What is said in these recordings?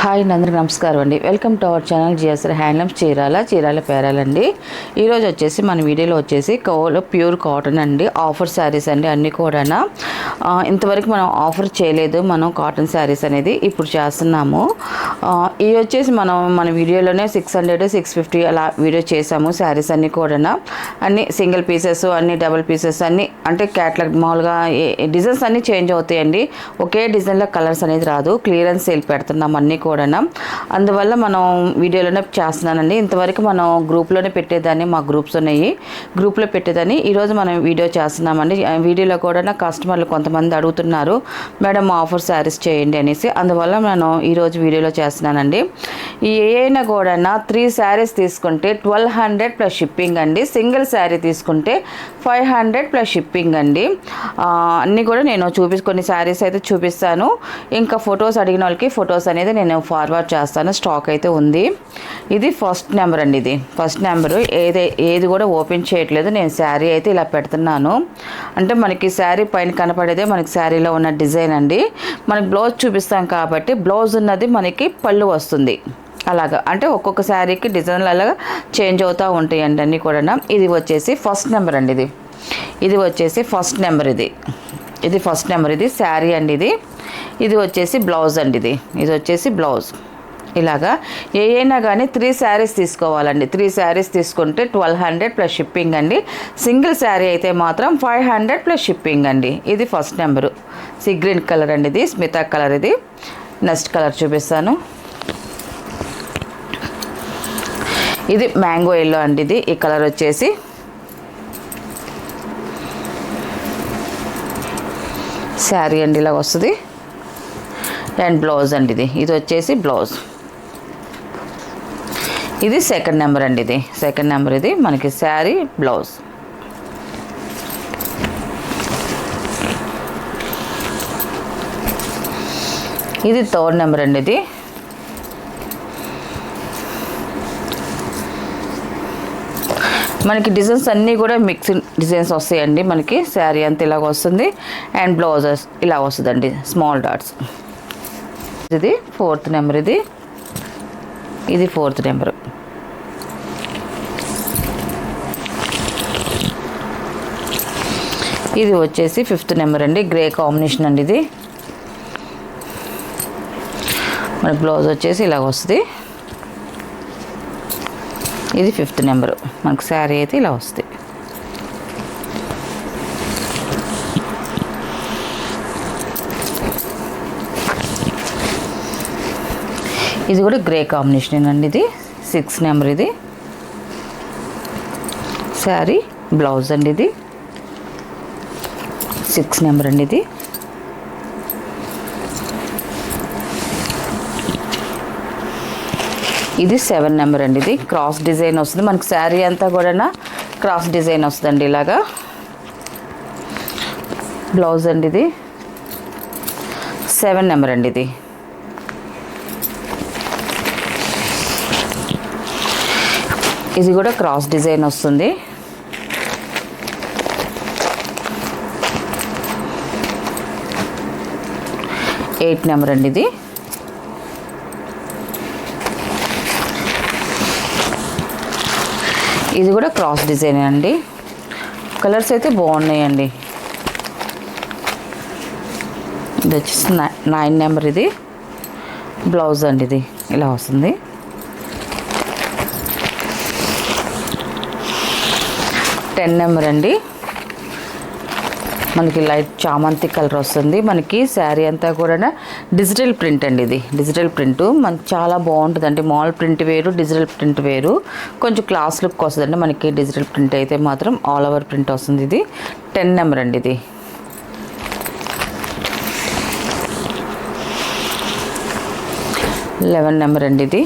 Hi అందరికీ నమస్కారం అండి. Welcome to our channel GSR handlooms Chirala పేరాలండి. ఈరోజు వచ్చేసి మన వీడియోలో వచ్చేసి ప్యూర్ కాటన్ అండి, ఆఫర్ శారీస్ అండి. అన్నీ కూడా ఇంతవరకు మనం ఆఫర్ చేయలేదు, మనం కాటన్ శారీస్ అనేది ఇప్పుడు చేస్తున్నాము. ఇవి వచ్చేసి మన వీడియోలోనే 600 650 అలా వీడియో చేసాము. శారీస్ అన్నీ కూడా అన్ని సింగిల్ పీసెస్, అన్ని డబుల్ పీసెస్, అన్నీ అంటే క్యాట్లాగ్ మామూలుగా డిజైన్స్ అన్నీ చేంజ్ అవుతాయండి. ఒకే డిజైన్లో కలర్స్ అనేది రాదు. క్లియరెన్స్ సేల్ పెడుతున్నాం అన్నీ కూడా. అందువల్ల మనం వీడియోలోనే చేస్తున్నానండి. ఇంతవరకు మనం గ్రూప్లోనే పెట్టేదాన్ని, మా గ్రూప్స్ ఉన్నాయి, గ్రూప్లో పెట్టేదాన్ని. ఈరోజు మనం వీడియో చేస్తున్నామండి. వీడియోలో కూడా కస్టమర్లు కొంతమంది అడుగుతున్నారు, మేడం ఆఫర్ శారీస్ చేయండి అనేసి. అందువల్ల నేను ఈరోజు వీడియోలో చేస్తున్నానండి. ఏమైనా కూడా 3 శారీస్ తీసుకుంటే 1200 ప్లస్ షిప్పింగ్ అండి. సింగిల్ శారీ తీసుకుంటే 500 ప్లస్ షిప్పింగ్ అండి. అన్నీ కూడా నేను కొన్ని శారీస్ అయితే చూపిస్తాను. ఇంకా ఫొటోస్ అడిగిన వాళ్ళకి ఫొటోస్ అనేది నేను ఫార్వర్డ్ చేస్తాను. స్టాక్ అయితే ఉంది. ఇది ఫస్ట్ నెంబర్ అండి. ఇది ఫస్ట్ నెంబరు. ఏది కూడా ఓపెన్ చేయట్లేదు. నేను శారీ అయితే ఇలా పెడుతున్నాను. అంటే మనకి శారీ పైన కనపడేదే మనకి శారీలో ఉన్న డిజైన్ అండి. మనకి బ్లౌజ్ చూపిస్తాం కాబట్టి బ్లౌజ్ ఉన్నది మనకి పళ్ళు వస్తుంది. అలాగా అంటే ఒక్కొక్క శారీకి డిజైన్లు అలాగా చేంజ్ అవుతూ ఉంటాయండి అన్నీ కూడా. ఇది వచ్చేసి ఫస్ట్ నెంబర్ అండి. ఇది వచ్చేసి ఫస్ట్ నెంబర్. ఇది ఫస్ట్ నెంబర్. ఇది శారీ అండి. ఇది వచ్చేసి బ్లౌజ్ అండి. ఇది వచ్చేసి బ్లౌజ్. ఇలాగా ఏమైనా కానీ 3 శారీస్ తీసుకోవాలండి. 3 శారీస్ తీసుకుంటే 1200 ప్లస్ షిప్పింగ్ అండి. సింగిల్ శారీ అయితే మాత్రం 500 ప్లస్ షిప్పింగ్ అండి. ఇది first number. Sea green colour అండి. ఇది స్మితా కలర్. ఇది నెక్స్ట్ కలర్ చూపిస్తాను. ఇది మ్యాంగో ఎల్లో అండి. ఈ కలర్ వచ్చేసి శారీ అండి ఇలా వస్తుంది. అండ్ బ్లౌజ్ అండి. ఇది వచ్చేసి బ్లౌజ్. ఇది సెకండ్ నెంబర్ అండి. Second number. ఇది మనకి శారీ బ్లౌజ్. ఇది థర్డ్ నెంబర్ అండి. మనకి డిజైన్స్ అన్నీ కూడా మిక్స్డ్ డిజైన్స్ వస్తాయండి. మనకి శారీ అంతా ఇలాగ వస్తుంది. అండ్ బ్లౌజెస్ ఇలా వస్తుందండి, స్మాల్ డాట్స్. ఇది ఫోర్త్ నెంబర్. ఇది ఫోర్త్ నెంబర్. ఇది వచ్చేసి ఫిఫ్త్ నెంబర్ అండి. గ్రే కాంబినేషన్ అండి. ఇది మన బ్లౌజ్ వచ్చేసి ఇలా వస్తుంది. ఇది ఫిఫ్త్ నెంబరు. మనకు శారీ అయితే ఇలా వస్తుంది. ఇది కూడా గ్రే కాంబినేషన్ అండి. ఇది 6th నెంబర్. ఇది శారీ బ్లౌజ్ అండి. ఇది 6th నెంబర్ అండి. ఇది 7 నెంబర్ అండి. ఇది క్రాస్ డిజైన్ వస్తుంది. మనకి శారీ అంతా కూడా క్రాస్ డిజైన్ వస్తుందండి ఇలాగా. బ్లౌజ్ అండి. ఇది 7 నెంబర్ అండి. ఇది కూడా క్రాస్ డిజైన్ వస్తుంది. ఎయిత్ నెంబర్ అండి. ఇది కూడా క్రాస్ డిజైన్ అండి. కలర్స్ అయితే బాగున్నాయండి. ఇది వచ్చేసి 9 నెంబర్. ఇది బ్లౌజ్ అండి. ఇది ఇలా వస్తుంది. 10 నెంబర్ అండి. మనకి లైట్ చామంతి కలర్ వస్తుంది. మనకి శారీ అంతా కూడా డిజిటల్ ప్రింట్ అండి. ఇది డిజిటల్ ప్రింట్ మనకి చాలా బాగుంటుందండి. మాల్ ప్రింట్ వేరు, డిజిటల్ ప్రింట్ వేరు. కొంచెం క్లాస్ లుక్ వస్తుందండి. మనకి డిజిటల్ ప్రింట్ అయితే మాత్రం ఆల్ ఓవర్ ప్రింట్ వస్తుంది. ఇది 10 నెంబర్ అండి. ఇది 11 నెంబర్ అండి. ఇది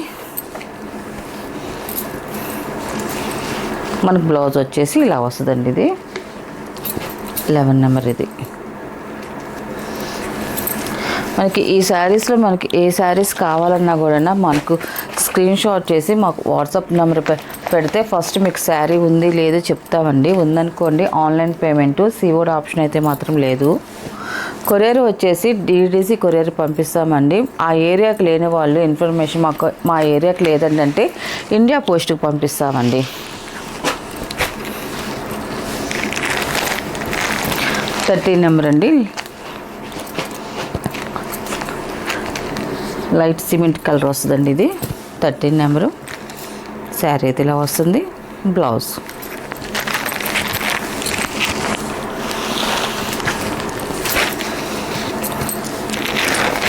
మనకు బ్లౌజ్ వచ్చేసి ఇలా వస్తుందండి. ఇది 11 నెంబర్. ఇది మనకి ఈ శారీస్లో మనకి ఏ శారీస్ కావాలన్నా కూడా మనకు స్క్రీన్ షాట్ చేసి మాకు వాట్సాప్ నెంబర్ పెడితే ఫస్ట్ మీకు శారీ ఉంది లేదు చెప్తామండి. ఉందనుకోండి ఆన్లైన్ పేమెంటు, సిఓడి ఆప్షన్ అయితే మాత్రం లేదు. కొరియర్ వచ్చేసి డీడీసీ కొరియర్ పంపిస్తామండి. ఆ ఏరియాకి లేని వాళ్ళు ఇన్ఫర్మేషన్ మా ఏరియాకి లేదండి అంటే ఇండియా పోస్ట్కి పంపిస్తామండి. 13 నెంబర్ అండి. లైట్ సిమెంట్ కలర్ వస్తుందండి ఇది. 13 నెంబరు. శారీ అయితే ఇలా వస్తుంది. బ్లౌజ్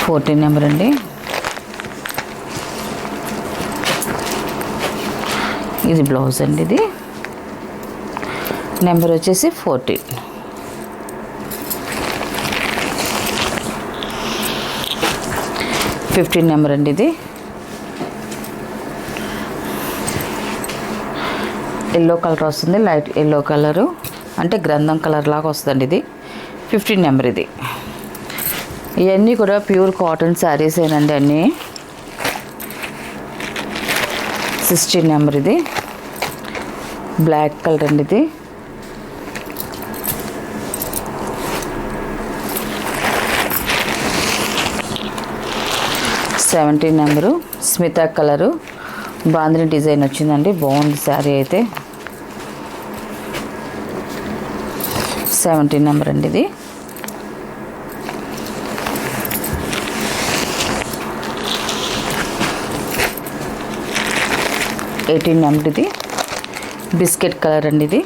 14 నెంబర్ అండి. ఇది బ్లౌజ్ అండి. ఇది నెంబర్ వచ్చేసి 14. 15 నెంబర్ అండి. ఇది ఎల్లో కలర్ వస్తుంది. లైట్ ఎల్లో కలరు అంటే గ్రంథం కలర్ లాగా వస్తుందండి. ఇది 15 నెంబర్. ఇది ఇవన్నీ కూడా ప్యూర్ కాటన్ శారీస్ ఏనండి అన్నీ. 16 నెంబర్. ఇది బ్లాక్ కలర్ అండి. ఇది 17 number. Smita colour bandhani design వచ్చిందండి. బాగుంది శారీ అయితే. 17 నెంబర్ అండి. ఇది 18 నెంబర్. ఇది బిస్కెట్ కలర్ అండి. ఇది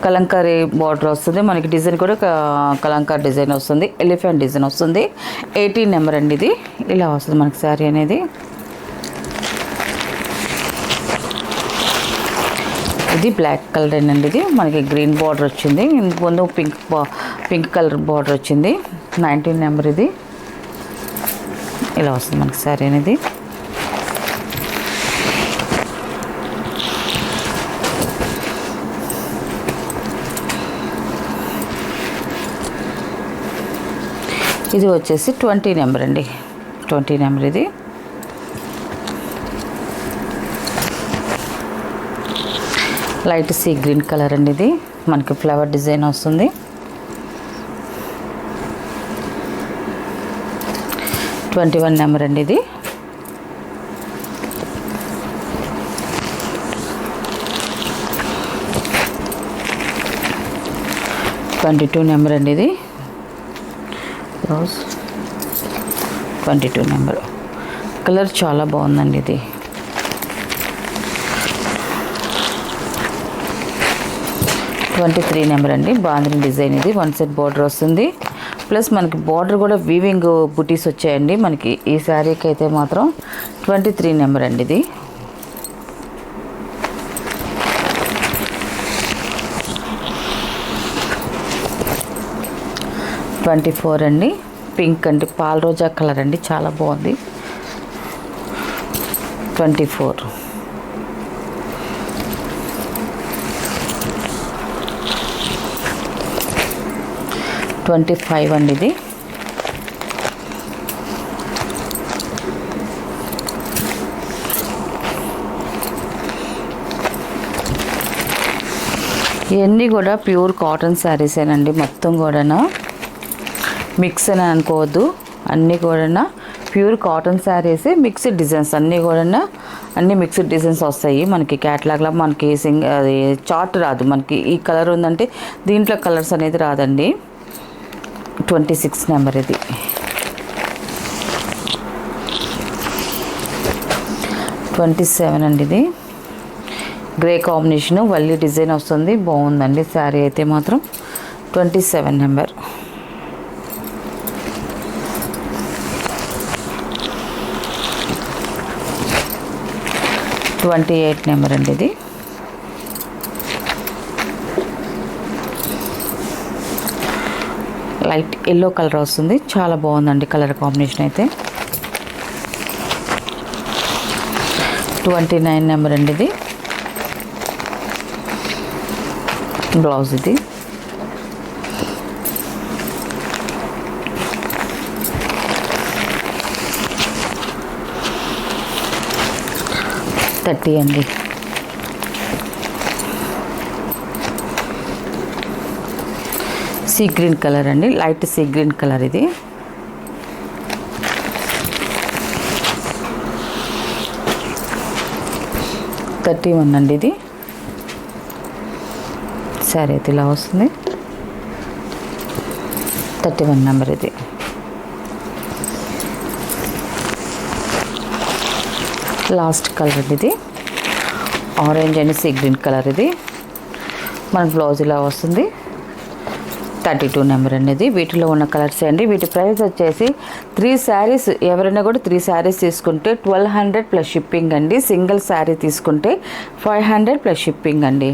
కలంకారీ బార్డర్ వస్తుంది మనకి. డిజైన్ కూడా కలంకారీ డిజైన్ వస్తుంది. ఎలిఫెంట్ డిజైన్ వస్తుంది. 18 నెంబర్ అండి. ఇది ఇలా వస్తుంది మనకి శారీ అనేది. ఇది బ్లాక్ కలర్ అండి. ఇది మనకి గ్రీన్ బార్డర్ వచ్చింది. ముందు పింక్ కలర్ బార్డర్ వచ్చింది. 19 నెంబర్. ఇది ఇలా వస్తుంది మనకి శారీ అనేది. ఇది వచ్చేసి 20 నెంబర్ అండి. 20 నెంబర్. ఇది లైట్ సీ గ్రీన్ కలర్ అండి. ఇది మనకి ఫ్లవర్ డిజైన్ వస్తుంది. 21 నెంబర్ అండి. ఇది 22 నెంబర్ అండి. ఇది 22 నెంబర్. కలర్ చాలా బాగుందండి. ఇది 23 నెంబర్ అండి. బాందిని డిజైన్. ఇది 1 సెట్ బార్డర్ వస్తుంది. ప్లస్ మనకి బార్డర్ కూడా వీవింగ్ బుటీస్ వచ్చాయండి మనకి ఈ శారీకి అయితే మాత్రం. 23 నెంబర్ అండి. ఇది 24 అండి. పింక్ అండి. పాల రోజా కలర్ అండి. చాలా బాగుంది. 24. 25 అండి. ఇది ఇవన్నీ కూడా ప్యూర్ కాటన్ శారీసేనండి. మొత్తం కూడా మిక్స్ అని అనుకోవద్దు. అన్నీ కూడా pure cotton saris mixed designs అన్నీ కూడా అన్నీ మిక్స్డ్ డిజైన్స్ వస్తాయి మనకి. క్యాటలాగ్లో మనకి అది చార్ట్ రాదు మనకి. ఈ కలర్ ఉందంటే దీంట్లో కలర్స్ అనేది రాదండి. 26 నెంబర్. ఇది 27 అండి. ఇది గ్రే కాంబినేషను వల్లి డిజైన్ వస్తుంది. బాగుందండి శారీ అయితే మాత్రం. 27 నెంబర్. 28 నెంబర్ అండి. ఇది లైట్ ఎల్లో కలర్ వస్తుంది. చాలా బాగుందండి కలర్ కాంబినేషన్ అయితే. 29 నెంబర్ అండి. ఇది బ్లౌజ్. ఇది $30 అండి. సీ గ్రీన్ కలర్ అండి, లైట్ సీ గ్రీన్ కలర్ ఇది. $31 అండి ఇది. సరే అయితే ఇలా వస్తుంది. 31 నెంబర్ ఇది. లాస్ట్ కలర్ ఇది orange and sea green colour ఇది. మన బ్లౌజ్ ఇలా వస్తుంది. 32 నెంబర్ అనేది. వీటిలో ఉన్న కలర్స్ అండి. వీటి ప్రైస్ వచ్చేసి 3 శారీస్ ఎవరైనా కూడా 3 శారీస్ తీసుకుంటే 1200 ప్లస్ షిప్పింగ్ అండి. సింగిల్ శారీ తీసుకుంటే 500 ప్లస్ షిప్పింగ్ అండి.